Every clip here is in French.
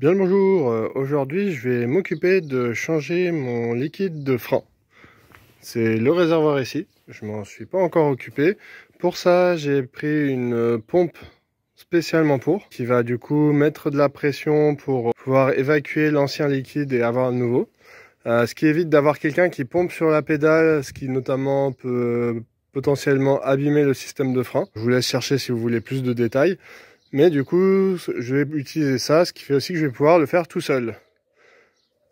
Bien le bonjour, aujourd'hui je vais m'occuper de changer mon liquide de frein. C'est le réservoir ici, je m'en suis pas encore occupé. Pour ça j'ai pris une pompe spécialement qui va du coup mettre de la pression pour pouvoir évacuer l'ancien liquide et avoir le nouveau. Ce qui évite d'avoir quelqu'un qui pompe sur la pédale, ce qui notamment peut potentiellement abîmer le système de frein. Je vous laisse chercher si vous voulez plus de détails. Mais du coup, je vais utiliser ça, ce qui fait aussi que je vais pouvoir le faire tout seul.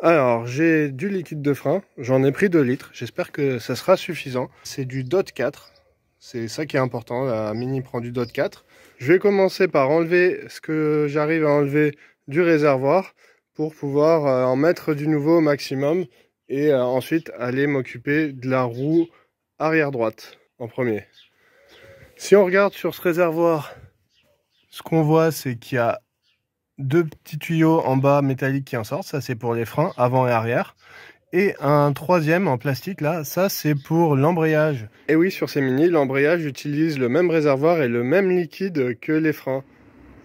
Alors, j'ai du liquide de frein, j'en ai pris 2 litres, j'espère que ça sera suffisant. C'est du DOT 4, c'est ça qui est important, la Mini prend du DOT 4. Je vais commencer par enlever ce que j'arrive à enlever du réservoir pour pouvoir en mettre du nouveau au maximum et ensuite aller m'occuper de la roue arrière droite en premier. Si on regarde sur ce réservoir, ce qu'on voit, c'est qu'il y a 2 petits tuyaux en bas métalliques qui en sortent. Ça, c'est pour les freins avant et arrière. Et un troisième en plastique, là, ça, c'est pour l'embrayage. Et oui, sur ces Mini, l'embrayage utilise le même réservoir et le même liquide que les freins.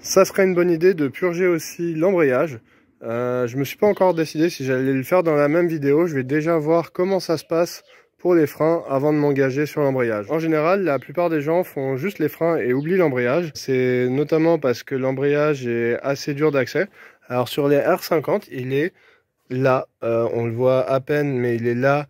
Ça serait une bonne idée de purger aussi l'embrayage. Je me suis pas encore décidé si j'allais le faire dans la même vidéo. Je vais déjà voir comment ça se passe pour les freins avant de m'engager sur l'embrayage. En général, la plupart des gens font juste les freins et oublient l'embrayage. C'est notamment parce que l'embrayage est assez dur d'accès. Alors sur les R50, il est là, on le voit à peine, mais il est là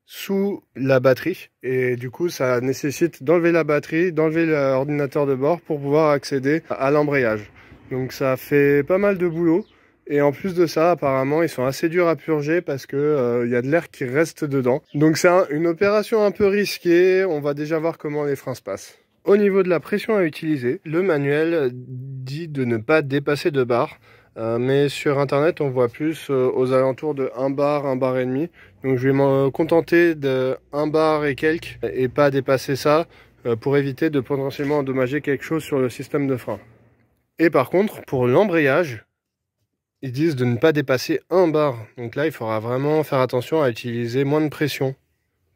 sous la batterie. Et du coup, ça nécessite d'enlever la batterie, d'enlever l'ordinateur de bord pour pouvoir accéder à l'embrayage. Donc ça fait pas mal de boulot. Et en plus de ça, apparemment, ils sont assez durs à purger parce que y a de l'air qui reste dedans. Donc c'est une opération un peu risquée. On va déjà voir comment les freins se passent. Au niveau de la pression à utiliser, le manuel dit de ne pas dépasser 2 bars. Mais sur internet, on voit plus aux alentours de 1 bar et demi. Donc je vais me contenter de 1 bar et quelques et pas dépasser ça pour éviter de potentiellement endommager quelque chose sur le système de frein. Et par contre, pour l'embrayage, ils disent de ne pas dépasser 1 bar. Donc là, il faudra vraiment faire attention à utiliser moins de pression.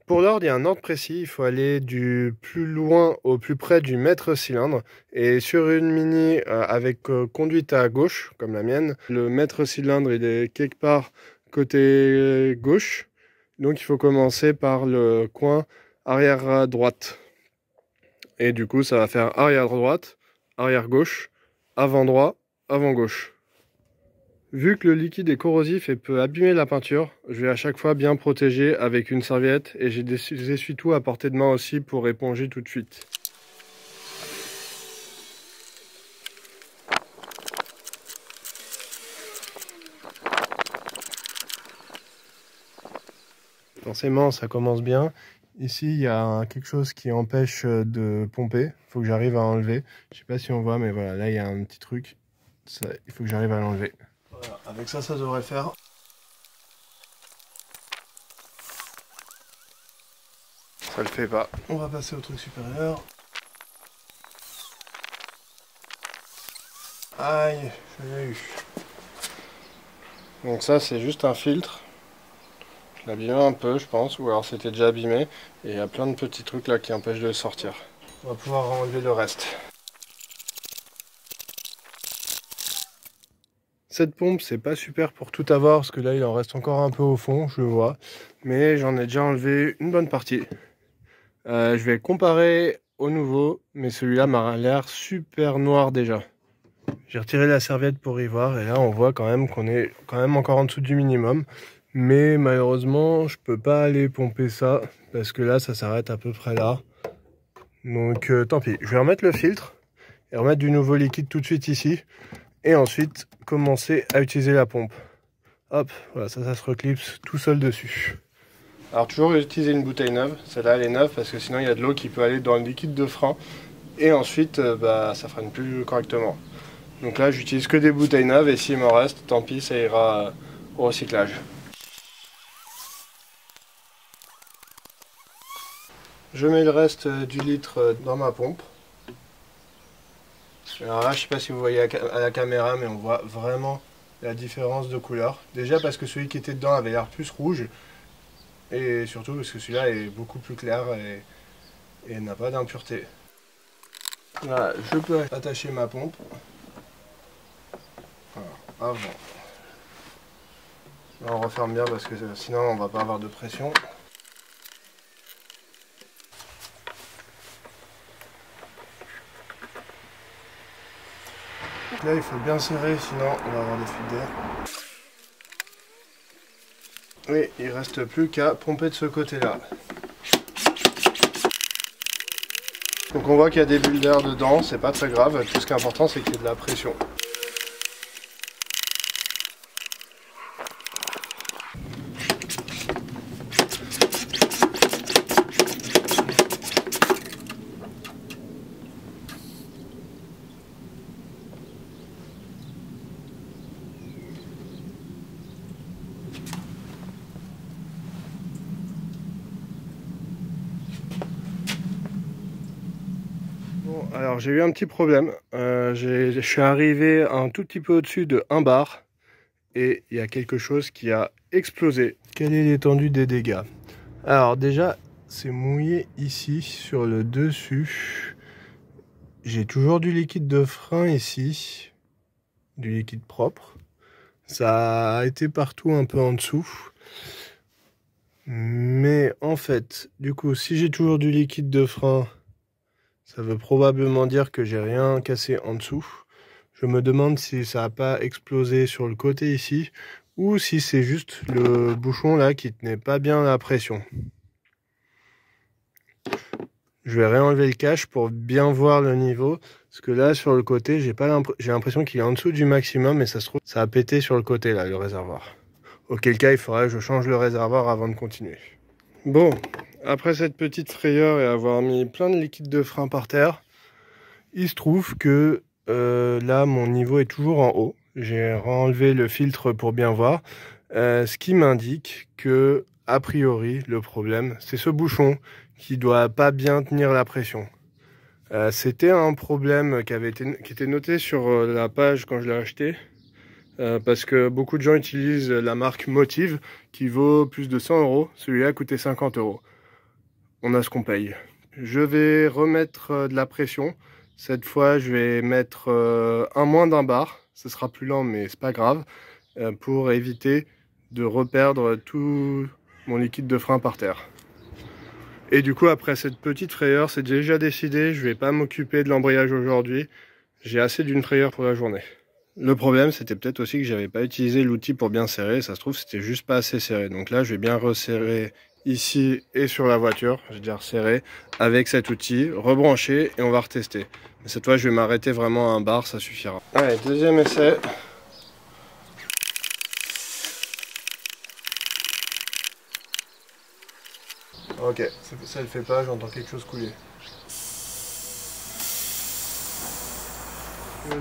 Pour l'ordre, il y a un ordre précis. Il faut aller du plus loin au plus près du mètre cylindre. Et sur une Mini avec conduite à gauche, comme la mienne, le mètre cylindre, il est quelque part côté gauche. Donc il faut commencer par le coin arrière droite. Et du coup, ça va faire arrière droite, arrière gauche, avant droit, avant gauche. Vu que le liquide est corrosif et peut abîmer la peinture, je vais à chaque fois bien protéger avec une serviette et j'ai des essuie-tout à portée de main aussi pour éponger tout de suite. Forcément, ça commence bien. Ici, il y a quelque chose qui empêche de pomper. Il faut que j'arrive à enlever. Je sais pas si on voit, mais voilà, là, il y a un petit truc. Ça, il faut que j'arrive à l'enlever. Voilà, avec ça, ça devrait faire. Ça le fait pas. On va passer au truc supérieur. Aïe, je l'ai eu. Donc ça, c'est juste un filtre. Je l'ai abîmé un peu, je pense, ou alors c'était déjà abîmé. Et il y a plein de petits trucs là qui empêchent de le sortir. On va pouvoir enlever le reste. Cette pompe, c'est pas super pour tout avoir, parce que là, il en reste encore un peu au fond, je le vois. Mais j'en ai déjà enlevé une bonne partie. Je vais comparer au nouveau, mais celui-là m'a l'air super noir déjà. J'ai retiré la serviette pour y voir, et là, on voit quand même qu'on est quand même encore en dessous du minimum. Mais malheureusement, je peux pas aller pomper ça, parce que là, ça s'arrête à peu près là. Donc, tant pis. Je vais remettre le filtre, et remettre du nouveau liquide tout de suite ici. Et ensuite, commencer à utiliser la pompe. Hop, voilà, ça se reclipse tout seul dessus. Alors toujours utiliser une bouteille neuve, celle-là elle est neuve parce que sinon il y a de l'eau qui peut aller dans le liquide de frein et ensuite ça freine plus correctement. Donc là j'utilise que des bouteilles neuves et s'il m'en reste, tant pis, ça ira au recyclage. Je mets le reste du litre dans ma pompe. Alors là je sais pas si vous voyez à la caméra mais on voit vraiment la différence de couleur. Déjà parce que celui qui était dedans avait l'air plus rouge. Et surtout parce que celui-là est beaucoup plus clair et n'a pas d'impureté. Voilà, je peux attacher ma pompe. Alors, avant. Là, on referme bien parce que sinon on va pas avoir de pression. Là, il faut bien serrer, sinon on va avoir des fuites d'air. Oui, il reste plus qu'à pomper de ce côté-là. Donc on voit qu'il y a des bulles d'air dedans, c'est pas très grave. Tout ce qui est important, c'est qu'il y ait de la pression. Bon, alors j'ai eu un petit problème. Je suis arrivé un tout petit peu au-dessus de 1 bar et il y a quelque chose qui a explosé. Quelle est l'étendue des dégâts? Alors déjà, c'est mouillé ici sur le dessus. J'ai toujours du liquide de frein ici, du liquide propre. Ça a été partout un peu en dessous. Mais en fait, du coup, si j'ai toujours du liquide de frein, ça veut probablement dire que j'ai rien cassé en dessous. Je me demande si ça n'a pas explosé sur le côté ici, ou si c'est juste le bouchon là qui tenait pas bien la pression. Je vais réenlever le cache pour bien voir le niveau, parce que là sur le côté, j'ai l'impression qu'il est en dessous du maximum, et ça se trouve, ça a pété sur le côté là, le réservoir. Auquel cas, il faudrait que je change le réservoir avant de continuer. Bon, après cette petite frayeur et avoir mis plein de liquide de frein par terre, il se trouve que là, mon niveau est toujours en haut. J'ai enlevé le filtre pour bien voir, ce qui m'indique que, a priori, le problème, c'est ce bouchon qui doit pas bien tenir la pression. C'était un problème qui était noté sur la page quand je l'ai acheté. Parce que beaucoup de gens utilisent la marque Motive qui vaut plus de 100 €. Celui-là a coûté 50 €. On a ce qu'on paye. Je vais remettre de la pression. Cette fois, je vais mettre un moins d'1 bar. Ce sera plus lent, mais c'est pas grave. Pour éviter de reperdre tout mon liquide de frein par terre. Et du coup, après cette petite frayeur, c'est déjà décidé. Je vais pas m'occuper de l'embrayage aujourd'hui. J'ai assez d'une frayeur pour la journée. Le problème, c'était peut-être aussi que j'avais pas utilisé l'outil pour bien serrer. Ça se trouve, c'était juste pas assez serré. Donc là, je vais bien resserrer ici et sur la voiture. Je vais dire resserrer avec cet outil, rebrancher et on va retester. Mais cette fois, je vais m'arrêter vraiment à 1 bar, ça suffira. Allez, deuxième essai. Ok, ça le fait pas, j'entends quelque chose couler.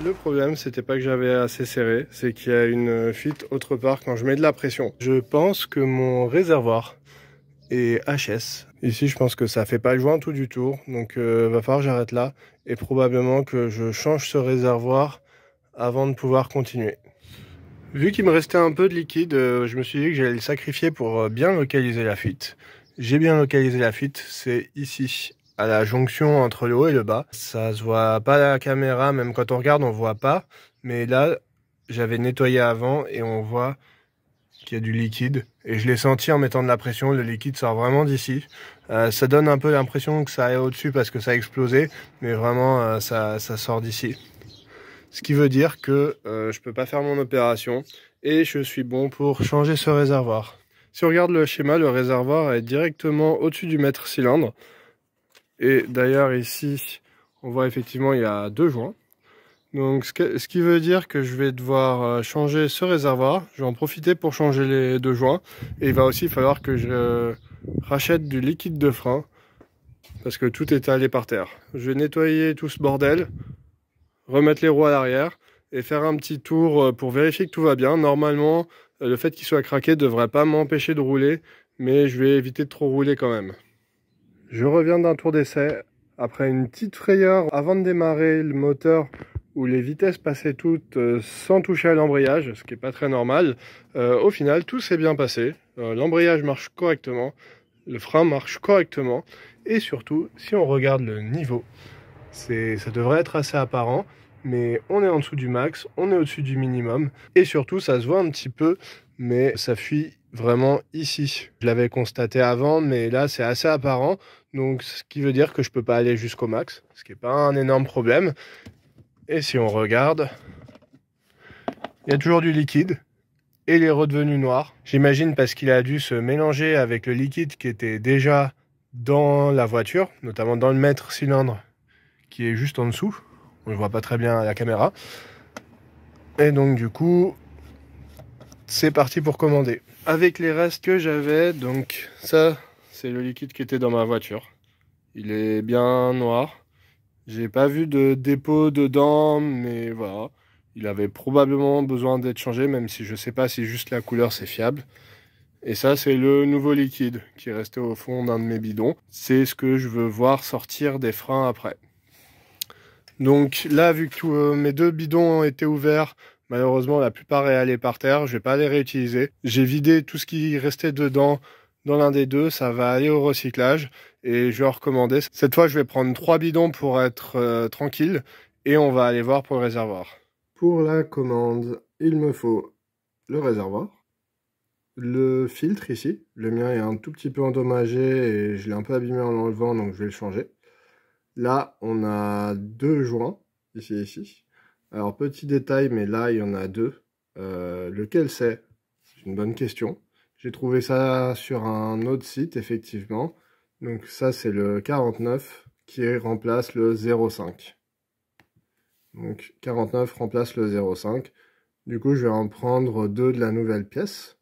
Le problème, c'était pas que j'avais assez serré, c'est qu'il y a une fuite autre part quand je mets de la pression. Je pense que mon réservoir est HS. Ici, je pense que ça fait pas le joint tout du tour, donc va falloir que j'arrête là et probablement que je change ce réservoir avant de pouvoir continuer. Vu qu'il me restait un peu de liquide, je me suis dit que j'allais le sacrifier pour bien localiser la fuite. J'ai bien localisé la fuite, c'est ici, à la jonction entre le haut et le bas. Ça se voit pas à la caméra, même quand on regarde on voit pas, mais là j'avais nettoyé avant et on voit qu'il y a du liquide et je l'ai senti en mettant de la pression, le liquide sort vraiment d'ici. Ça donne un peu l'impression que ça est au-dessus parce que ça a explosé, mais vraiment ça sort d'ici. Ce qui veut dire que je peux pas faire mon opération et je suis bon pour changer ce réservoir. Si on regarde le schéma, le réservoir est directement au-dessus du mètre cylindre. Et d'ailleurs ici, on voit effectivement il y a 2 joints. Donc ce qui veut dire que je vais devoir changer ce réservoir. Je vais en profiter pour changer les 2 joints. Et il va aussi falloir que je rachète du liquide de frein. Parce que tout est allé par terre. Je vais nettoyer tout ce bordel. Remettre les roues à l'arrière. Et faire un petit tour pour vérifier que tout va bien. Normalement, le fait qu'il soit craqué ne devrait pas m'empêcher de rouler. Mais je vais éviter de trop rouler quand même. Je reviens d'un tour d'essai, après une petite frayeur avant de démarrer le moteur où les vitesses passaient toutes sans toucher à l'embrayage, ce qui n'est pas très normal. Au final, tout s'est bien passé, l'embrayage marche correctement, le frein marche correctement, et surtout, si on regarde le niveau, ça devrait être assez apparent. mais on est en dessous du max, on est au-dessus du minimum. Et surtout, ça se voit un petit peu, mais ça fuit vraiment ici. Je l'avais constaté avant, mais là, c'est assez apparent. Donc, ce qui veut dire que je peux pas aller jusqu'au max, ce qui n'est pas un énorme problème. Et si on regarde, il y a toujours du liquide. Et il est redevenu noir. J'imagine parce qu'il a dû se mélanger avec le liquide qui était déjà dans la voiture, notamment dans le mètre cylindre qui est juste en dessous. On ne le voit pas très bien à la caméra. Et donc du coup, c'est parti pour commander. Avec les restes que j'avais, donc ça, c'est le liquide qui était dans ma voiture. Il est bien noir. J'ai pas vu de dépôt dedans, mais voilà. Il avait probablement besoin d'être changé, même si je sais pas si juste la couleur c'est fiable. Et ça, c'est le nouveau liquide qui est resté au fond d'un de mes bidons. C'est ce que je veux voir sortir des freins après. Donc là, vu que mes deux bidons ont été ouverts, malheureusement la plupart est allé par terre. Je vais pas les réutiliser. J'ai vidé tout ce qui restait dedans dans l'un des deux. Ça va aller au recyclage et je vais recommander. Cette fois, je vais prendre 3 bidons pour être tranquille et on va aller voir pour le réservoir. Pour la commande, il me faut le réservoir, le filtre ici. Le mien est un tout petit peu endommagé et je l'ai un peu abîmé en l'enlevant, donc je vais le changer. Là, on a 2 joints, ici. Alors, petit détail, mais là, il y en a 2. Lequel c'est? C'est une bonne question. J'ai trouvé ça sur un autre site, effectivement. Donc ça, c'est le 49 qui remplace le 05. Donc 49 remplace le 05. Du coup, je vais en prendre 2 de la nouvelle pièce.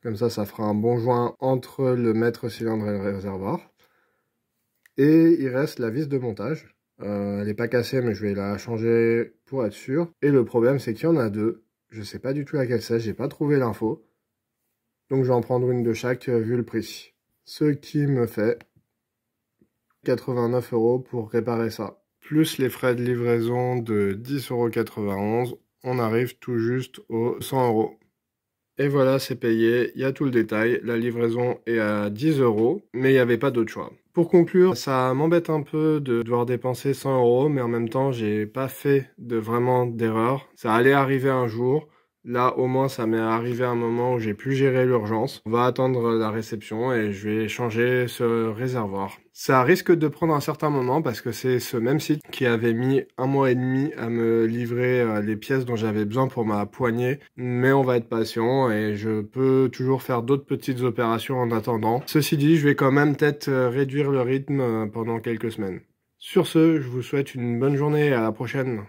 Comme ça fera un bon joint entre le mètre cylindre et le réservoir. Et il reste la vis de montage. Elle n'est pas cassée, mais je vais la changer pour être sûr. Et le problème, c'est qu'il y en a 2. Je ne sais pas du tout laquelle c'est, j'ai pas trouvé l'info. Donc je vais en prendre une de chaque vu le prix. Ce qui me fait 89 € pour réparer ça. Plus les frais de livraison de 10,91 €, on arrive tout juste aux 100 €. Et voilà, c'est payé, il y a tout le détail, la livraison est à 10 €, mais il n'y avait pas d'autre choix. Pour conclure, ça m'embête un peu de devoir dépenser 100 €, mais en même temps, j'ai pas fait vraiment d'erreur. Ça allait arriver un jour. Là, au moins, ça m'est arrivé à un moment où j'ai pu gérer l'urgence. On va attendre la réception et je vais changer ce réservoir. Ça risque de prendre un certain moment parce que c'est ce même site qui avait mis 1 mois et demi à me livrer les pièces dont j'avais besoin pour ma poignée. Mais on va être patient et je peux toujours faire d'autres petites opérations en attendant. Ceci dit, je vais quand même peut-être réduire le rythme pendant quelques semaines. Sur ce, je vous souhaite une bonne journée et à la prochaine.